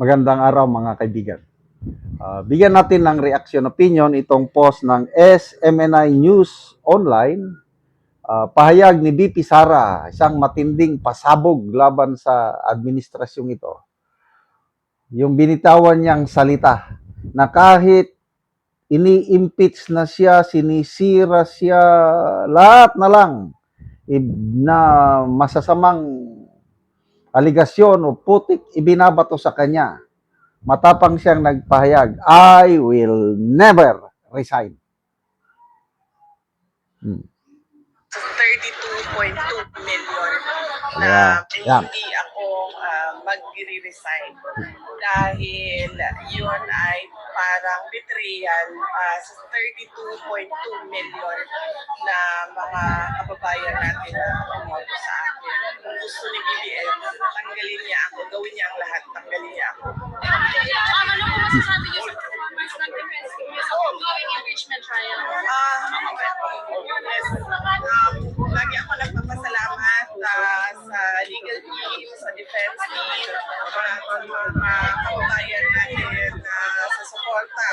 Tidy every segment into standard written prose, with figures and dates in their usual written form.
Magandang araw mga kaibigan. Bigyan natin ng reaction opinion itong post ng SMNI News Online. Pahayag ni BP Sara, isang matinding pasabog laban sa administrasyong ito. Yung binitawan niyang salita na kahit ini-impeach na siya, sinisira siya, lahat na lang na masasamang aligasyon o putik ibinabato sa kanya. Matapang siyang nagpahayag, I will never resign. 32.2 million na hindi ako mag-resign dahil yun ay parang betrayal sa 32.2 million na mga kababayan natin na umoto sa akin. Kung gusto ni BBM, tanggalin niya ako, gawin niya ang lahat, tanggalin niya ako. Ano po masasabi niyo sa performance ng defense team sa ongoing impeachment trial? Lagi ako nagpapasalamat sa legal team, sa defense team, sa mga kababayan natin sa suporta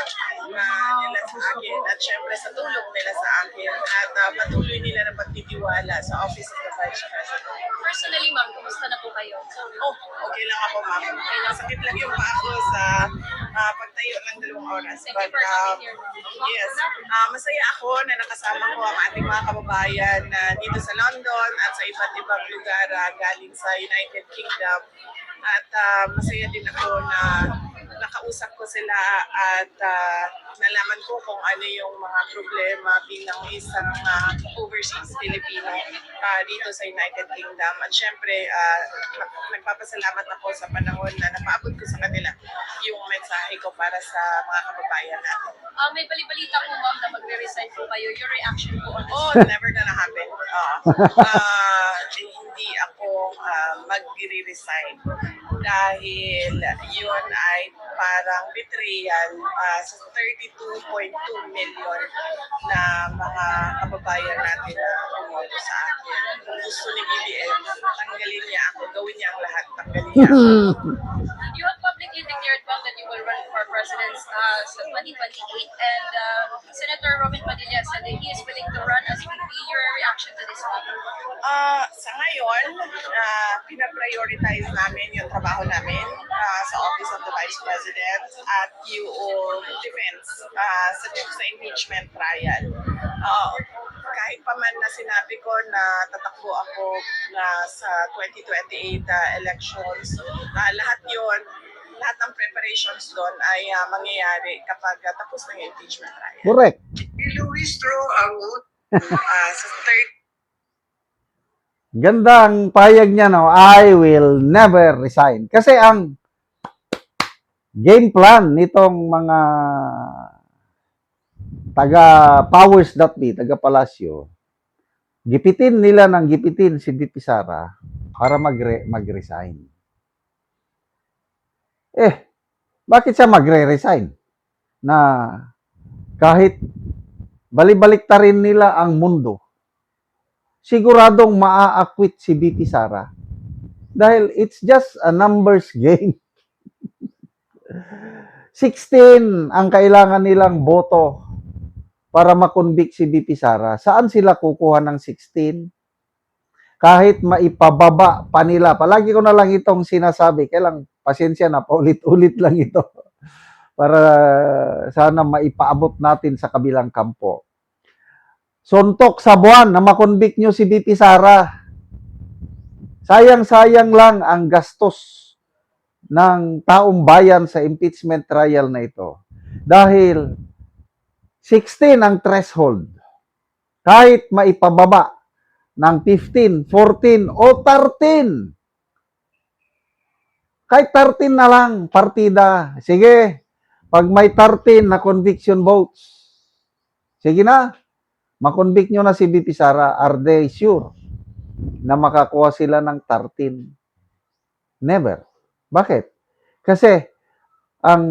nila sa akin at syempre sa tulong nila sa akin at patuloy nila na pagtitiwala sa Office of the Vice President. Personally, ma'am, kumusta na po kayo? Okay lang ako, ma'am. Sakit lang yung paa ko sa pagtayo ng 2 oras. Thank you for coming here. Yes, masaya ako na nakasama ko ang ating mga kababayan dito sa London at sa iba't ibang lugar galing sa United Kingdom. At masaya din ako na nakausap ko sila at nalaman ko kung ano yung mga problema bilang isang overseas Filipino dito sa United Kingdom. At syempre, nagpapasalamat ako sa panahon na napaabot ko sa kanila yung mensahe ko para sa mga kababayan natin. May balibalita po, ma'am, na magre-resign po kayo. Your reaction po on this? Never gonna happen. Hindi ako magre-resign dahil yun ay parang betrayal sa 32.2 million na mga kababayan natin na umoto sa akin. Kung gusto ni BBM, tanggalin niya ako, gawin niya ang lahat, tanggalin niya ako. You have publicly declared, ma'am, that you will run for president sa 2028 and Senator Robin Padilla said that he is willing to run as VP. Your reaction to this, ma'am? Sa ngayon, pinaprioritize namin yung trabaho namin sa Office of the Vice President at yung defense sa impeachment trial. Kahit pa man na sinabi ko na tatakbo ako sa 2028 elections, lahat ng preparations doon ay mangyayari kapag tapos na yung impeachment trial. Correct. Luis Tro ang sa Gandang pahayag niya, no? I will never resign. Kasi ang game plan nitong mga taga powers that be, taga Palasyo, gipitin nila ng gipitin si BP Sara para mag-resign. Bakit siya magre-resign? Na kahit balibalik-tarin nila ang mundo, siguradong maa-acquit si BP Sara. Dahil it's just a numbers game. 16 ang kailangan nilang boto para makonvict si BP Sara. Saan sila kukuha ng 16? Kahit maipababa pa nila. Palagi ko na lang itong sinasabi. Kailang pasensya na, paulit-ulit lang ito. Para sana maipaabot natin sa kabilang kampo. Suntok sa buwan na makonvict nyo si BP Sara. Sayang-sayang lang ang gastos ng taong bayan sa impeachment trial na ito. Dahil 16 ang threshold. Kahit maipababa ng 15, 14 o 13. Kahit 13 na lang, partida. Sige, pag may 13 na conviction votes, sige na, makonvict nyo na si BP Sara. Are they sure na makakuha sila ng 13? Never. Bakit? Kasi ang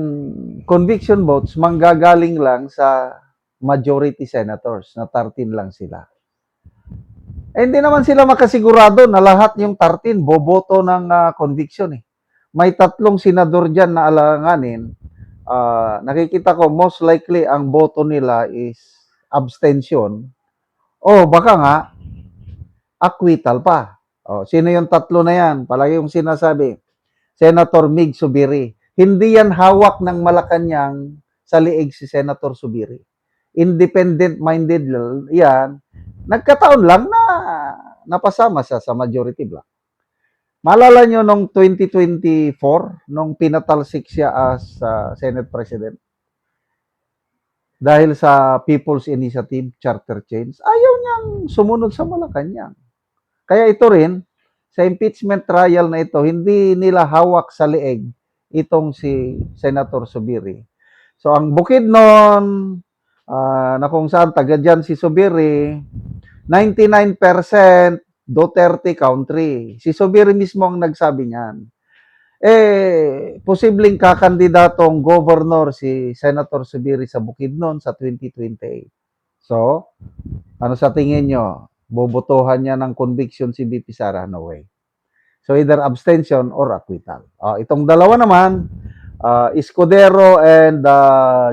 conviction votes manggagaling lang sa majority senators na 13 lang sila. Hindi naman sila makasigurado na lahat yung 13 boboto ng conviction . may 3 senador dyan na alanganin, nakikita ko most likely ang boto nila is abstention o baka nga acquittal pa. Sino yung 3 na yan? Palagi yung sinasabi, Senator Mig Subiri. Hindi yan hawak ng Malacanang sa liig si Senator Subiri. Independent-minded yan. Nagkataon lang na napasama siya sa majority block. Maalala nyo nung 2024, nung pinatalsik siya as Senate President, dahil sa People's Initiative Charter Change, ayaw niyang sumunod sa Malacanang. Kaya ito rin, sa impeachment trial na ito, hindi nila hawak sa liig itong si Senator Subiri. So ang bukid nun, na kung saan taga dyan si Subiri, 99% Duterte country. Si Subiri mismo ang nagsabi niyan. Posibleng kakandidatong governor si Senator Subiri sa Bukidnon sa 2028. So, ano sa tingin nyo? Bobotohan niya ng conviction si BP Sara? No way. So, either abstention or acquittal. Itong dalawa naman, Escudero and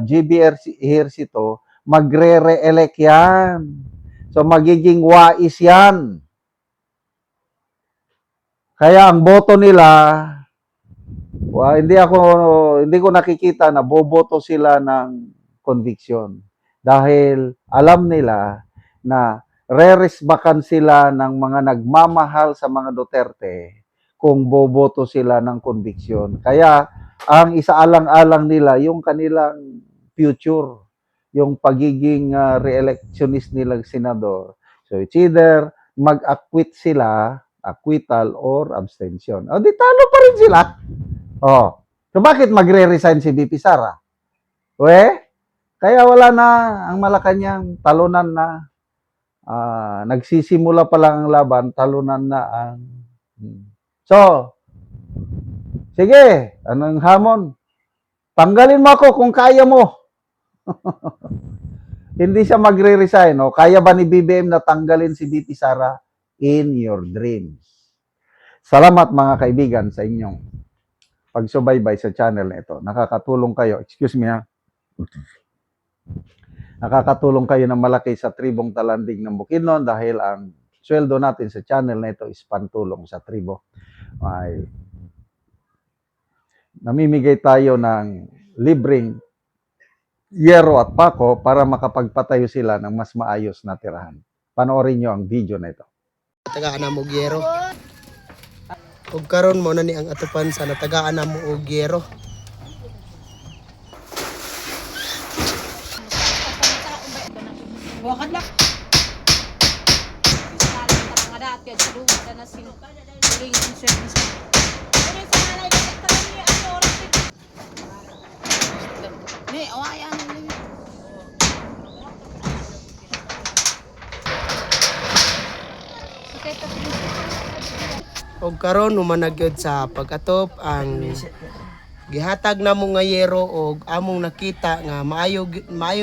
GB Ejercito, magre-re-elect yan. So, magiging wais yan. Kaya ang boto nila, hindi ko nakikita na boboto sila ng conviction. Dahil alam nila na re-resbakan sila ng mga nagmamahal sa mga Duterte kung boboto sila ng conviction. Kaya ang isaalang-alang nila yung kanilang future, yung pagiging re-electionist nilang senador. So it's either mag-acquit sila, acquittal or abstention. Di talo pa rin sila. So bakit magre-resign si BP Sara? Kaya wala na ang Malacanang, talunan na. Nagsisimula pa lang ang laban, talunan na ang... So, sige, anong hamon? Tanggalin mo ako kung kaya mo. Hindi siya magre-resign. Kaya ba ni BBM na tanggalin si BP Sara? In your dreams. Salamat mga kaibigan sa inyong pagsubaybay sa channel na ito. Nakakatulong kayo. Excuse me ha. Nakakatulong kayo ng malaki sa tribong Talandig ng Bukidnon dahil ang sweldo natin sa channel na ito is pantulong sa tribo. Namimigay tayo ng libreng yero at pako para makapagpatayo sila ng mas maayos na tirahan. Panoorin nyo ang video na ito. Tagaan na mo gyero. Ug karon mo na ni ang atupan sa natagaan na mo og gyero. Wakad lang. Mga dati at luwa na sin. Ling service. Pero sa nanay ko sa ni ano oras ni awayan ni. Og karon human gyud sa pag-atop ang gihatag na mo nga yero og among nakita nga maayo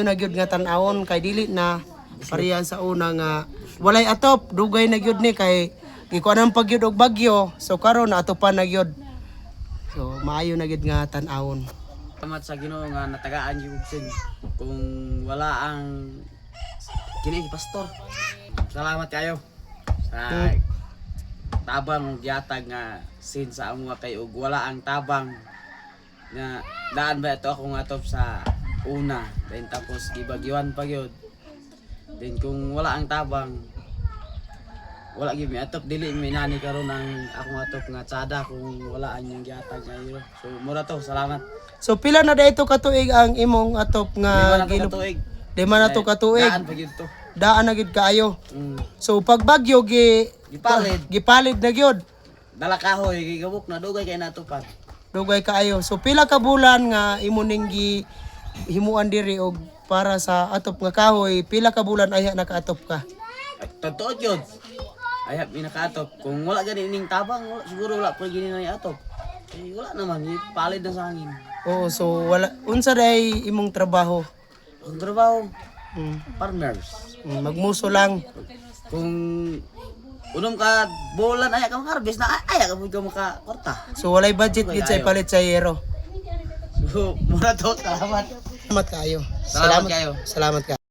na gyud nga tan-awon kay dili na pareha sa una nga walay atop dugay na gyud ni kay gikuanan pag gyud og bagyo so karon naatopan na gyud so maayo na gyud nga tan-awon. Salamat sa Ginoo nga natagaan yung sin kung wala ang kini pastor. Salamat kayo sa tabang gihatag nga sin sa amo kay ug wala ang tabang nga daan ba ito akong atop sa una then tapos gibagyuan pa gyud then kung wala ang tabang wala gyud mi atop dili mi nani karon ang akong atop nga tsada kung wala ang yung gihatag nga iyo so mura to salamat. So pila na dayto ka tuig ang imong atop nga Tuig. Di man na to ka tuig. Daan pa gyud to. Daan na gyud kaayo. So pag bagyo gipalid na gyud. Dala kahoy gigabok na dugay kay natupan. Dugay kaayo. So pila ka bulan nga imo ning himuan diri og para sa atop nga kahoy, pila ka bulan aya nakaatop ka? Totoo yun. Ay minakaatop. Kung wala gani ning tabang, siguro wala pa gini na atop. Wala naman, palid na sa hangin. Oo, so wala unsa day imong trabaho? Ang trabaho, farmers. Magmuso lang. Kung unom ka bulan aya ka makarbis na aya ka mo makakorta. So walay budget gid sa ipalit sa yero. So mura to salamat. Salamat kayo. Salamat kayo. Salamat ka.